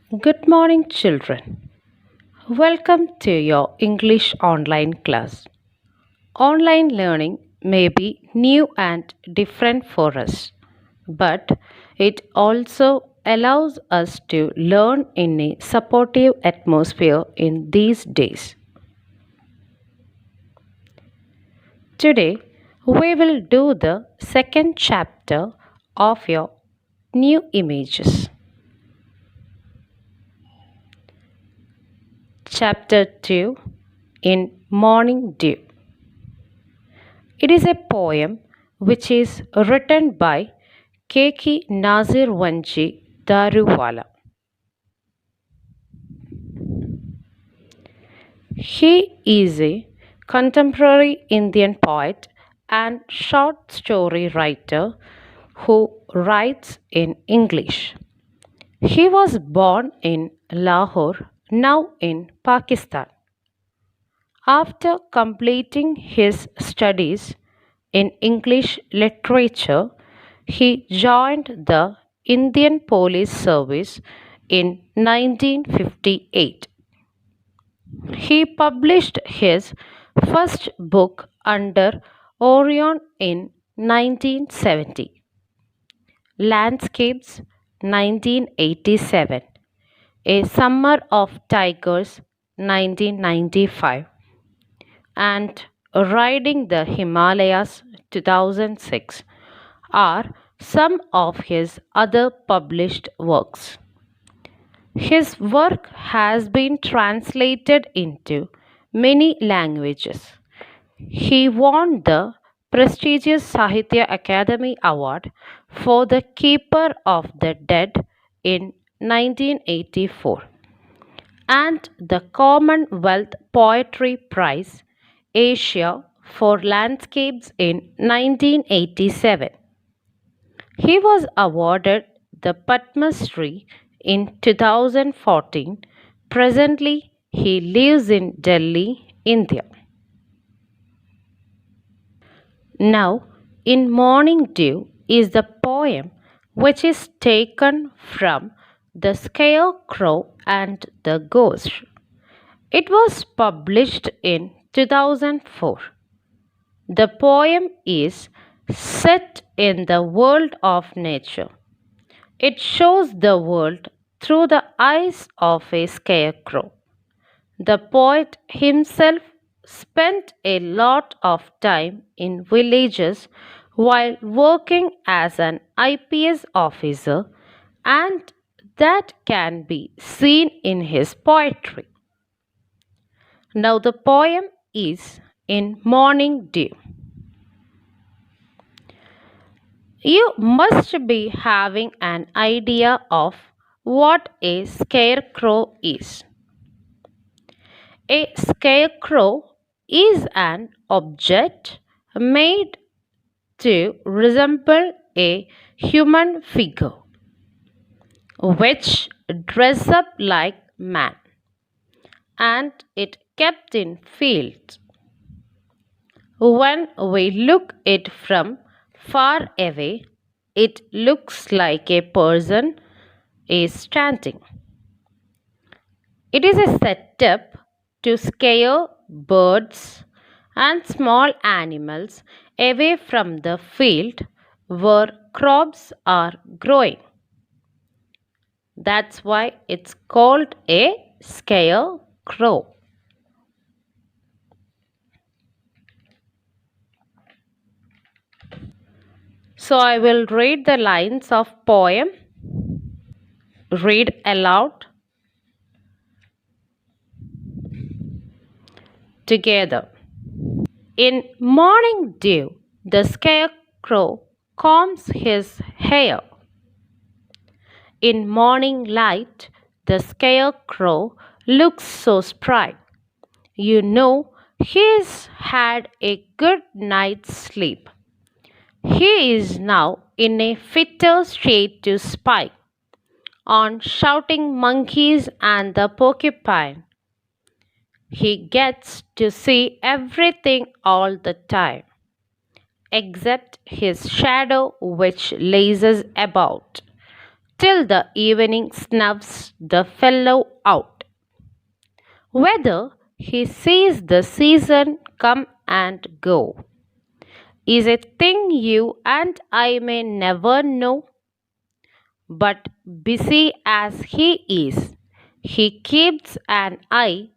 Good morning, children. Welcome to your English online class. Online learning may be new and different for us, but it also allows us to learn in a supportive atmosphere in these days. Today, we will do the second chapter of your new images. Chapter 2 in Morning Dew. It is a poem which is written by Keki Nazir Wanji Daruwala. He is a contemporary Indian poet and short story writer who writes in English. He was born in Lahore, now in Pakistan. After completing his studies in English literature, he joined the Indian Police Service in 1958. He published his first book under Orion in 1970, Landscapes 1987, A Summer of Tigers 1995, and Riding the Himalayas 2006 are some of his other published works. His work has been translated into many languages. He won the prestigious Sahitya Academy Award for The Keeper of the Dead in 1984 and the Commonwealth Poetry Prize Asia for Landscapes in 1987. He was awarded the Padma Shri in 2014. Presently, he lives in Delhi, India. Now, in Morning Dew is the poem which is taken from The Scarecrow and the Ghost. It was published in 2004. The poem is set in the world of nature. It shows the world through the eyes of a scarecrow. The poet himself spent a lot of time in villages while working as an IPS officer, and that can be seen in his poetry. Now, the poem is in Morning Dew. You must be having an idea of what a scarecrow is. A scarecrow is an object made to resemble a human figure, which dress up like man, and it kept in fields. When we look it from far away, it looks like a person is standing. It is a setup to scare birds and small animals away from the field where crops are growing. That's why it's called a scarecrow. So I will read the lines of poem. Read aloud together. In morning dew, the scarecrow combs his hair. In morning light, the scarecrow looks so spry. You know he's had a good night's sleep. He is now in a fitter state to spy on shouting monkeys and the porcupine. He gets to see everything all the time, except his shadow which lazes about, till the evening snuffs the fellow out. Whether he sees the season come and go is a thing you and I may never know, but busy as he is, he keeps an eye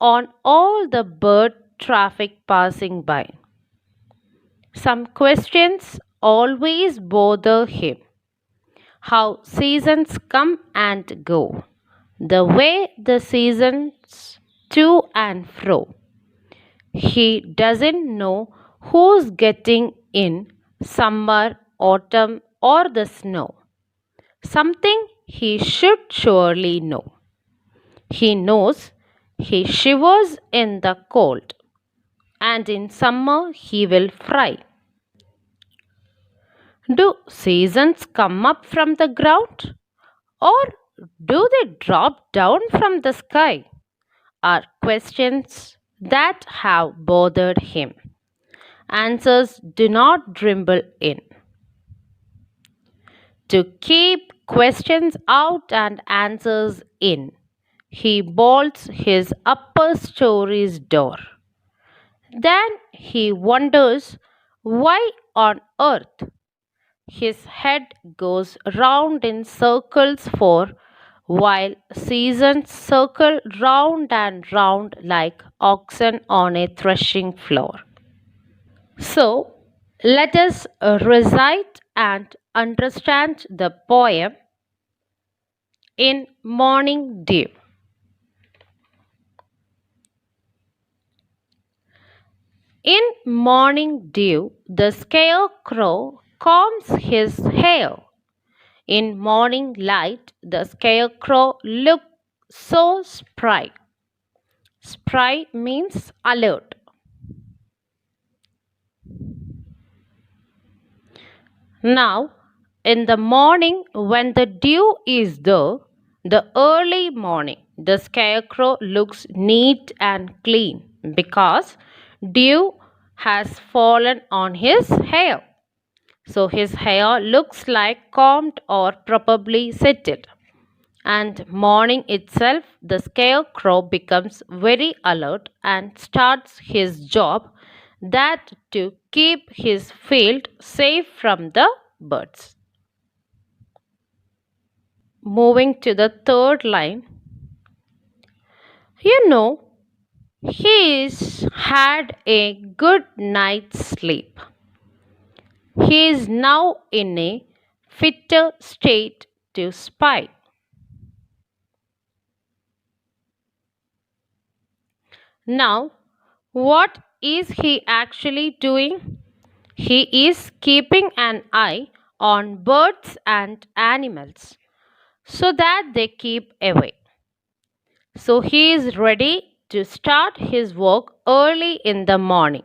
on all the bird traffic passing by. Some questions always bother him: how seasons come and go, the way the seasons to and fro. He doesn't know who's getting in summer, autumn, or the snow. Something he should surely know. He knows he shivers in the cold, and in summer he will fry. Do seasons come up from the ground, or do they drop down from the sky? Are questions that have bothered him. Answers do not dribble in. To keep questions out and answers in, he bolts his upper story's door. Then he wonders why on earth his head goes round in circles for while seasons circle round and round like oxen on a threshing floor. So, let us recite and understand the poem in morning dew. In morning dew, the scarecrow combs his hair. In morning light, the scarecrow looks so spry. Spry means alert. Now, in the morning, when the dew is there, the early morning, the scarecrow looks neat and clean because dew has fallen on his hair. So his hair looks like combed or probably settled. And morning itself, the scarecrow becomes very alert and starts his job, that to keep his field safe from the birds. Moving to the third line, you know, he's had a good night's sleep. He is now in a fitter state to spy. Now, what is he actually doing? He is keeping an eye on birds and animals so that they keep away. So he is ready to start his work early in the morning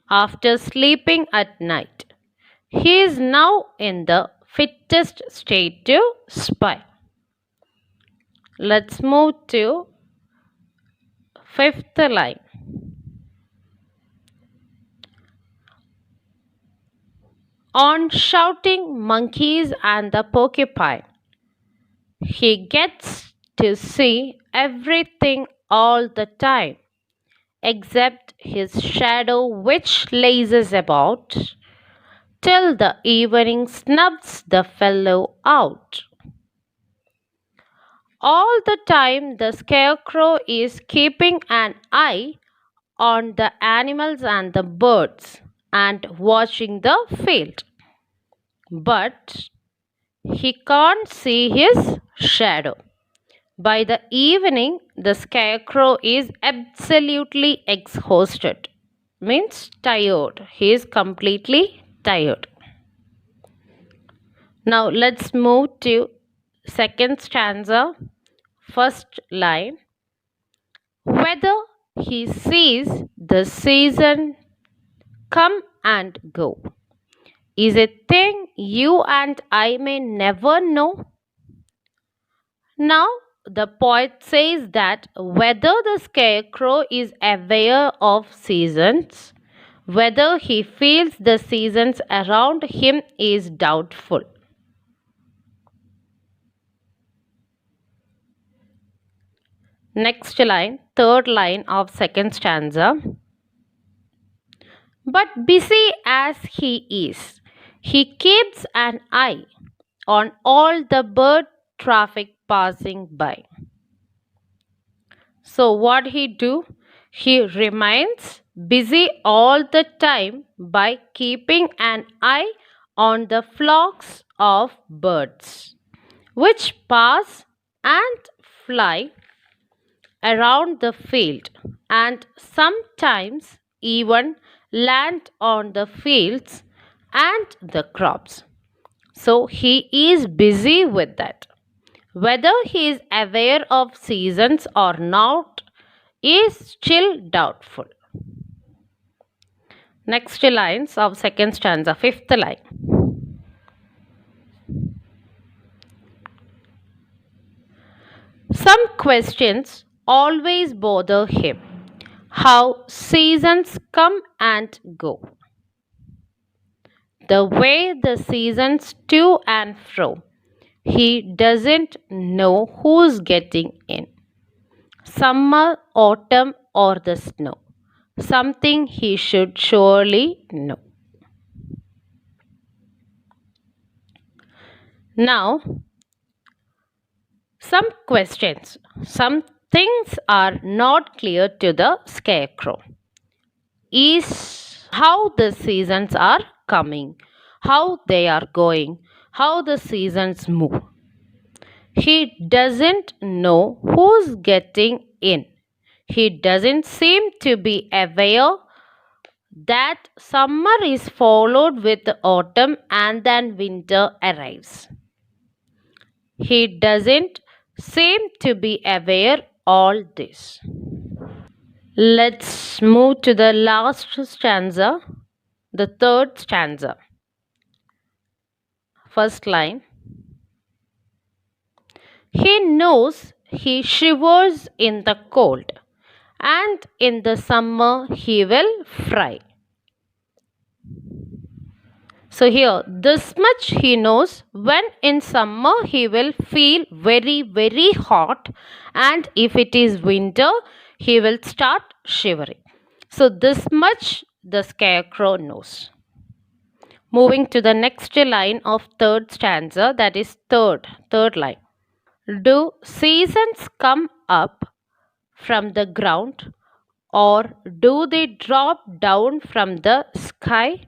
after sleeping at night. He is now in the fittest state to spy. Let's move to fifth line. On shouting monkeys and the porcupine, he gets to see everything all the time except his shadow which lazes about till the evening snubs the fellow out. All the time the scarecrow is keeping an eye on the animals and the birds and watching the field. But he can't see his shadow. By the evening, the scarecrow is absolutely exhausted, means tired. He is completely tired. Now let's move to second stanza, first line. Whether he sees the season come and go is a thing you and I may never know. Now, the poet says that whether the scarecrow is aware of seasons, whether he feels the seasons around him is doubtful. Next line, third line of second stanza. But busy as he is, he keeps an eye on all the bird traffic passing by. So what he do? He remains busy all the time by keeping an eye on the flocks of birds which pass and fly around the field and sometimes even land on the fields and the crops. So he is busy with that. Whether he is aware of seasons or not is still doubtful. Next lines of second stanza, fifth line. Some questions always bother him. How seasons come and go. The way the seasons to and fro. He doesn't know who's getting in. Summer, autumn, or the snow. Something he should surely know. Now, some questions. Some things are not clear to the Scarecrow. Is how the seasons are coming, how they are going, how the seasons move. He doesn't know who's getting in. He doesn't seem to be aware that summer is followed with autumn and then winter arrives. He doesn't seem to be aware all this. Let's move to the last stanza, the third stanza. First line. He knows he shivers in the cold, and in the summer he will fry. So here, this much he knows. When in summer he will feel very, very hot, and if it is winter, he will start shivering. So this much the Scarecrow knows. Moving to the next line of third stanza, that is third line. Do seasons come up from the ground, or do they drop down from the sky?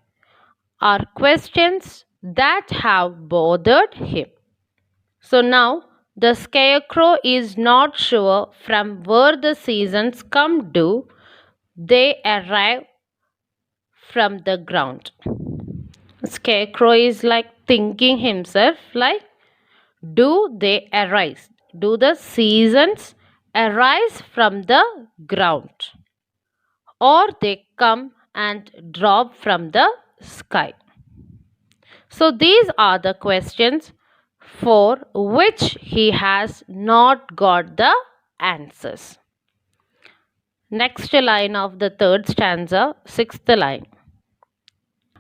Are questions that have bothered him. So now the Scarecrow is not sure from where the seasons come. Do they arrive from the ground? Scarecrow is like thinking himself like, do they arise? Do the seasons arise from the ground, or they come and drop from the sky? So these are the questions for which he has not got the answers. Next line of the third stanza, sixth line.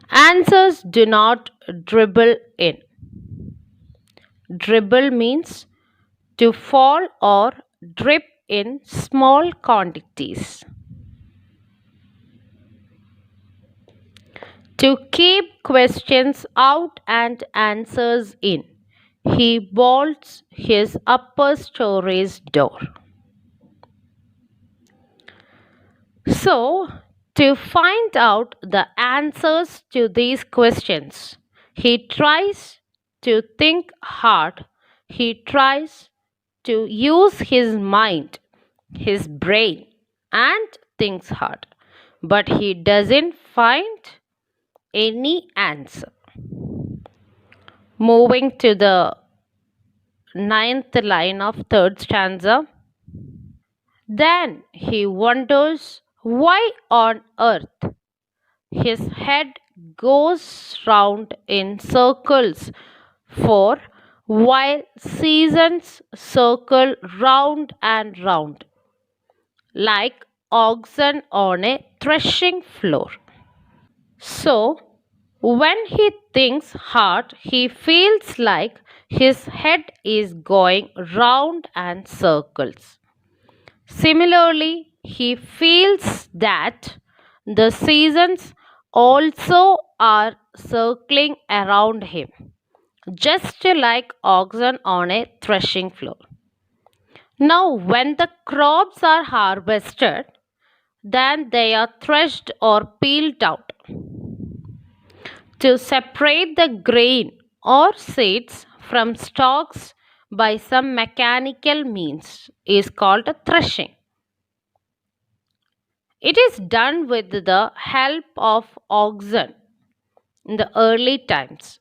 Answers do not dribble in. Dribble means to fall or drip in small quantities. To keep questions out and answers in, he bolts his upper story's door. So, to find out the answers to these questions, he tries to think hard. He tries to use his mind, his brain, and thinks hard. But he doesn't find any answer. Moving to the ninth line of third stanza. Then he wonders why on earth his head goes round in circles, for while seasons circle round and round like oxen on a threshing floor. So, when he thinks hard, he feels like his head is going round and circles. Similarly, he feels that the seasons also are circling around him, just like oxen on a threshing floor. Now, when the crops are harvested, then they are threshed or peeled out. To separate the grain or seeds from stalks by some mechanical means is called a threshing. It is done with the help of oxen in the early times.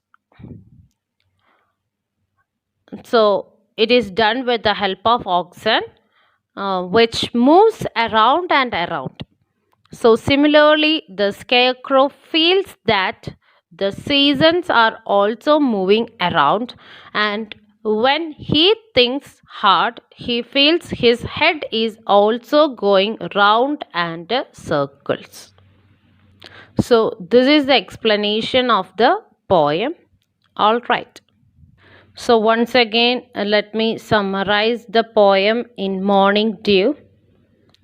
So, it is done with the help of oxen, which moves around and around. So, similarly, the scarecrow feels that the seasons are also moving around, and when he thinks hard, he feels his head is also going round and circles. So, this is the explanation of the poem. All right. So, once again, let me summarize the poem in Morning Dew.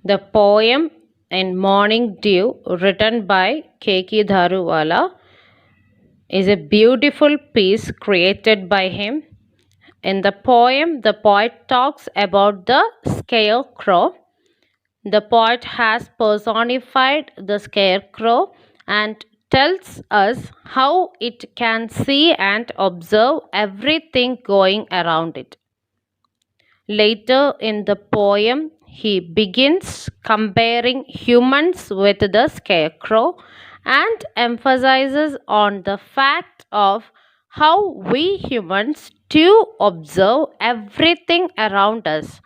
The poem in Morning Dew, written by K.K. Dharuwala, is a beautiful piece created by him. In the poem, the poet talks about the scarecrow. The poet has personified the scarecrow and tells us how it can see and observe everything going around it. Later in the poem, he begins comparing humans with the scarecrow and emphasizes on the fact of how we humans too observe everything around us,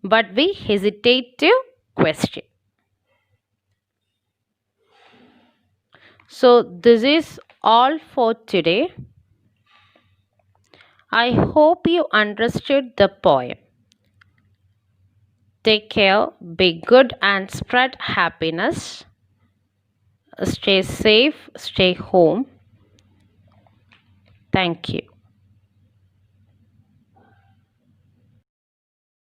but we hesitate to question. So, this is all for today. I hope you understood the poem. Take care, be good, and spread happiness. Stay safe, stay home. Thank you.